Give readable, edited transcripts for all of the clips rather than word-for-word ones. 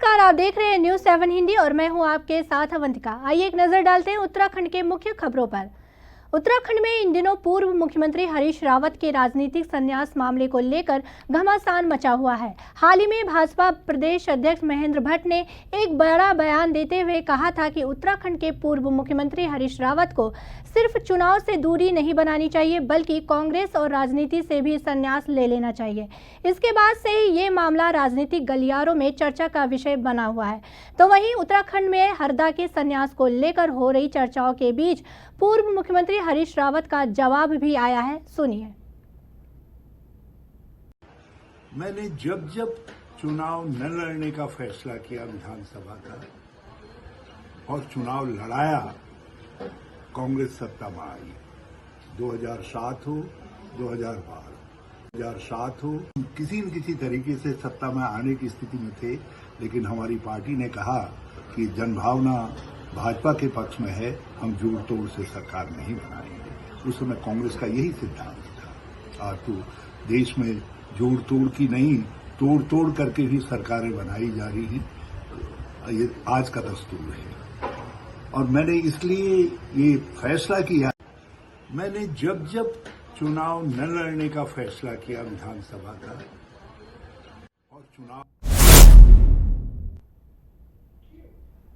नमस्कार, आप देख रहे हैं न्यूज़ 7 हिंदी और मैं हूं आपके साथ अवंतिका। आइए एक नजर डालते हैं उत्तराखंड के मुख्य खबरों पर। उत्तराखंड में इन दिनों पूर्व मुख्यमंत्री हरीश रावत के राजनीतिक संन्यास मामले को लेकर घमासान मचा हुआ है। हाल ही में भाजपा प्रदेश अध्यक्ष महेंद्र भट्ट ने एक बड़ा बयान देते हुए कहा था कि उत्तराखंड के पूर्व मुख्यमंत्री हरीश रावत को सिर्फ चुनाव से दूरी नहीं बनानी चाहिए बल्कि कांग्रेस और राजनीति से भी संन्यास ले लेना चाहिए। इसके बाद से ही ये मामला राजनीतिक गलियारों में चर्चा का विषय बना हुआ है। तो वहीं उत्तराखंड में हरदा के संन्यास को लेकर हो रही चर्चाओं के बीच पूर्व मुख्यमंत्री हरीश रावत का जवाब भी आया है, सुनिए। मैंने जब जब चुनाव न लड़ने का फैसला किया विधानसभा का और चुनाव लड़ाया, कांग्रेस सत्ता में आई। 2007 हो, 2007 हो, किसी न किसी तरीके से सत्ता में आने की स्थिति में थे, लेकिन हमारी पार्टी ने कहा कि जनभावना भाजपा के पक्ष में है, हम जोड़ तोड़ से सरकार नहीं बनाएंगे। उस समय कांग्रेस का यही सिद्धांत था। आज तो देश में जोड़ तोड़ की नहीं, तोड़ तोड़ करके भी सरकारें बनाई जा रही हैं। ये आज का दस्तूर है और मैंने इसलिए ये फैसला किया। मैंने जब जब चुनाव न लड़ने का फैसला किया विधानसभा का और चुनाव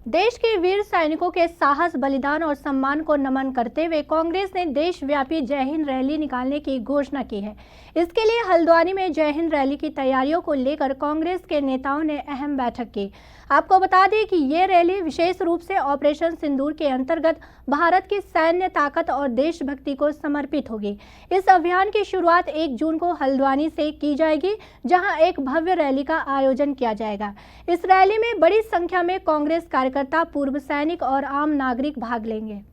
देश के वीर सैनिकों के साहस, बलिदान और सम्मान को नमन करते हुए कांग्रेस ने देशव्यापी जय हिंद रैली निकालने की घोषणा की है। इसके लिए हल्द्वानी में जय हिंद रैली की तैयारियों को लेकर कांग्रेस के नेताओं ने अहम बैठक की। आपको बता दें कि ये रैली विशेष रूप से ऑपरेशन सिंदूर के अंतर्गत भारत की सैन्य ताकत और देशभक्ति को समर्पित होगी। इस अभियान की शुरुआत 1 जून को हल्द्वानी से की जाएगी, जहां एक भव्य रैली का आयोजन किया जाएगा। इस रैली में बड़ी संख्या में कांग्रेस कार्यकर्ता, पूर्व सैनिक और आम नागरिक भाग लेंगे।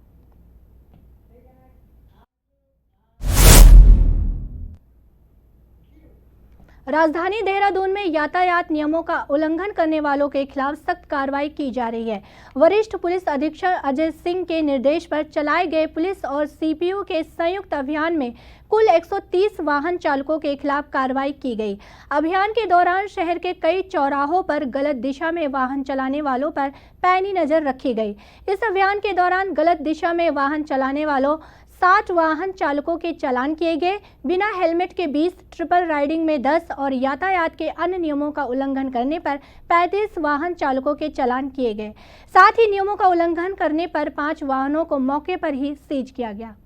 राजधानी देहरादून में यातायात नियमों का उल्लंघन करने वालों के खिलाफ सख्त कार्रवाई की जा रही है। वरिष्ठ पुलिस अधीक्षक अजय सिंह के निर्देश पर चलाए गए पुलिस और सीपीयू के संयुक्त अभियान में कुल 130 वाहन चालकों के खिलाफ कार्रवाई की गई। अभियान के दौरान शहर के कई चौराहों पर गलत दिशा में वाहन चलाने वालों पर पैनी नजर रखी गई। इस अभियान के दौरान गलत दिशा में वाहन चलाने वालों 60 वाहन चालकों के चालान किए गए। बिना हेलमेट के 20, ट्रिपल राइडिंग में 10 और यातायात के अन्य नियमों का उल्लंघन करने पर 35 वाहन चालकों के चालान किए गए। साथ ही नियमों का उल्लंघन करने पर 5 वाहनों को मौके पर ही सीज किया गया।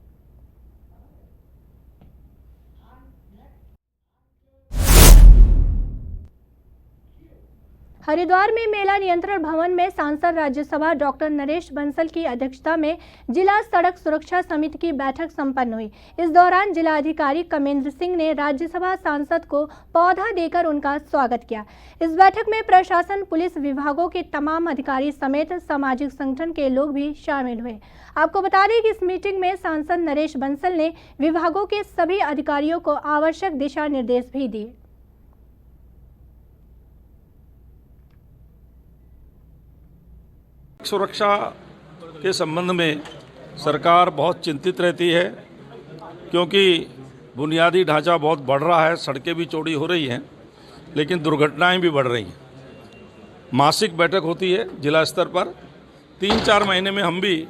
हरिद्वार में मेला नियंत्रण भवन में सांसद राज्यसभा डॉक्टर नरेश बंसल की अध्यक्षता में जिला सड़क सुरक्षा समिति की बैठक संपन्न हुई। इस दौरान जिलाधिकारी कमेंद्र सिंह ने राज्यसभा सांसद को पौधा देकर उनका स्वागत किया। इस बैठक में प्रशासन, पुलिस विभागों के तमाम अधिकारी समेत सामाजिक संगठन के लोग भी शामिल हुए। आपको बता दें कि इस मीटिंग में सांसद नरेश बंसल ने विभागों के सभी अधिकारियों को आवश्यक दिशा निर्देश भी दिए। सुरक्षा के संबंध में सरकार बहुत चिंतित रहती है, क्योंकि बुनियादी ढांचा बहुत बढ़ रहा है, सड़कें भी चौड़ी हो रही हैं, लेकिन दुर्घटनाएं भी बढ़ रही हैं। मासिक बैठक होती है जिला स्तर पर, 3-4 महीने में हम भी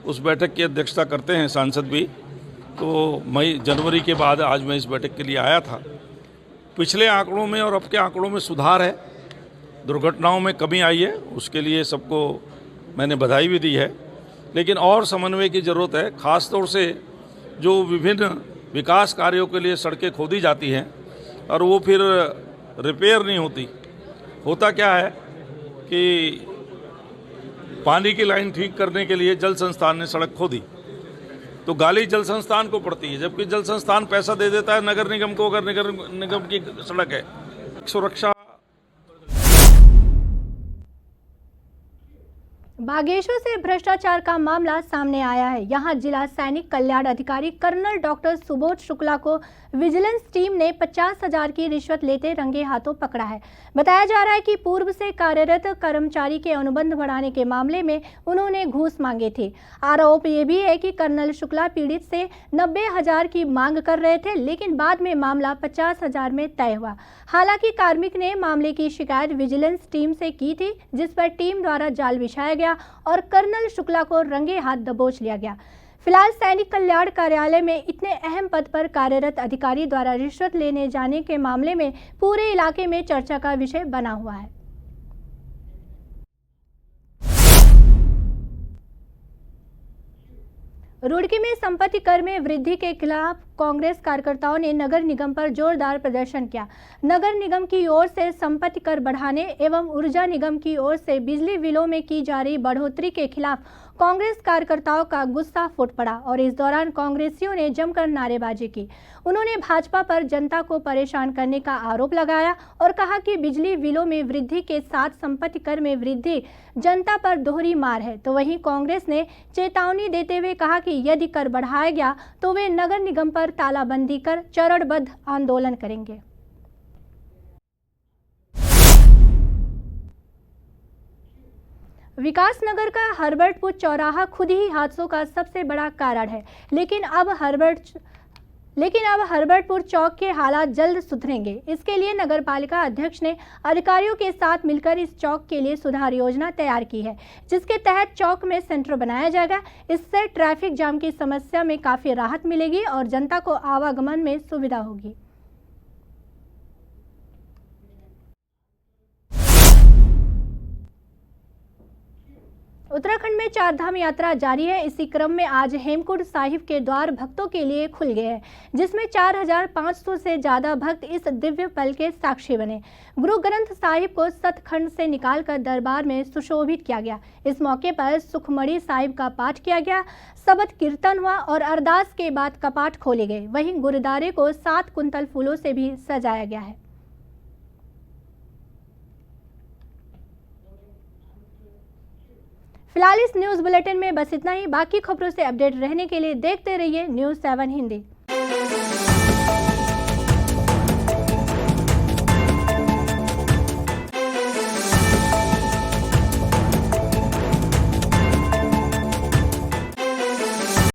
उस बैठक की अध्यक्षता करते हैं, सांसद भी। तो जनवरी के बाद आज मैं इस बैठक के लिए आया था। पिछले आंकड़ों में और अब के आंकड़ों में सुधार है, दुर्घटनाओं में कमी आई है, उसके लिए सबको मैंने बधाई भी दी है। लेकिन और समन्वय की ज़रूरत है, ख़ास तौर से जो विभिन्न विकास कार्यों के लिए सड़कें खोदी जाती हैं और वो फिर रिपेयर नहीं होती। होता क्या है कि पानी की लाइन ठीक करने के लिए जल संस्थान ने सड़क खोदी, तो गाली जल संस्थान को पड़ती है, जबकि जल संस्थान पैसा दे देता है नगर निगम को, अगर नगर निगम की सड़क है। सुरक्षा बागेश्वर से भ्रष्टाचार का मामला सामने आया है। यहां जिला सैनिक कल्याण अधिकारी कर्नल डॉक्टर सुबोध शुक्ला को विजिलेंस टीम ने 50,000 की रिश्वत लेते रंगे हाथों पकड़ा है। बताया जा रहा है कि पूर्व से कार्यरत कर्मचारी के अनुबंध बढ़ाने के मामले में उन्होंने घूस मांगे थे। आरोप ये भी है कि कर्नल शुक्ला पीड़ित से 90,000 की मांग कर रहे थे, लेकिन बाद में मामला 50,000 में तय हुआ। हालांकि कार्मिक ने मामले की शिकायत विजिलेंस टीम से की थी, जिस पर टीम द्वारा जाल बिछाया गया और कर्नल शुक्ला को रंगे हाथ दबोच लिया गया। फिलहाल सैनिक कल्याण कार्यालय में इतने अहम पद पर कार्यरत अधिकारी द्वारा रिश्वत लेने जाने के मामले में पूरे इलाके में चर्चा का विषय बना हुआ है। रुड़की में संपत्ति कर में वृद्धि के खिलाफ कांग्रेस कार्यकर्ताओं ने नगर निगम पर जोरदार प्रदर्शन किया। नगर निगम की ओर से संपत्ति कर बढ़ाने एवं ऊर्जा निगम की ओर से बिजली बिलों में की जा रही बढ़ोतरी के खिलाफ कांग्रेस कार्यकर्ताओं का गुस्सा फूट पड़ा और इस दौरान कांग्रेसियों ने जमकर नारेबाजी की। उन्होंने भाजपा पर जनता को परेशान करने का आरोप लगाया और कहा कि बिजली बिलों में वृद्धि के साथ संपत्ति कर में वृद्धि जनता पर दोहरी मार है। तो वहीं कांग्रेस ने चेतावनी देते हुए कहा कि यदि कर बढ़ाया गया तो वे नगर निगम पर तालाबंदी कर चरणबद्ध आंदोलन करेंगे। विकासनगर का हर्बर्टपुर चौराहा खुद ही हादसों का सबसे बड़ा कारण है, लेकिन अब हर्बर्टपुर चौक के हालात जल्द सुधरेंगे। इसके लिए नगरपालिका अध्यक्ष ने अधिकारियों के साथ मिलकर इस चौक के लिए सुधार योजना तैयार की है, जिसके तहत चौक में सेंटर बनाया जाएगा। इससे ट्रैफिक जाम की समस्या में काफी राहत मिलेगी और जनता को आवागमन में सुविधा होगी। उत्तराखंड में चारधाम यात्रा जारी है। इसी क्रम में आज हेमकुंड साहिब के द्वार भक्तों के लिए खुल गए हैं, जिसमें 4,500 से ज्यादा भक्त इस दिव्य पल के साक्षी बने। गुरु ग्रंथ साहिब को सतखंड से निकालकर दरबार में सुशोभित किया गया। इस मौके पर सुखमणी साहिब का पाठ किया गया, शबद कीर्तन हुआ और अरदास के बाद कपाट खोले गए। वहीं गुरुद्वारे को 7 कुंतल फूलों से भी सजाया गया है। फिलहाल इस न्यूज़ बुलेटिन में बस इतना ही। बाकी खबरों से अपडेट रहने के लिए देखते रहिए News 7 हिंदी।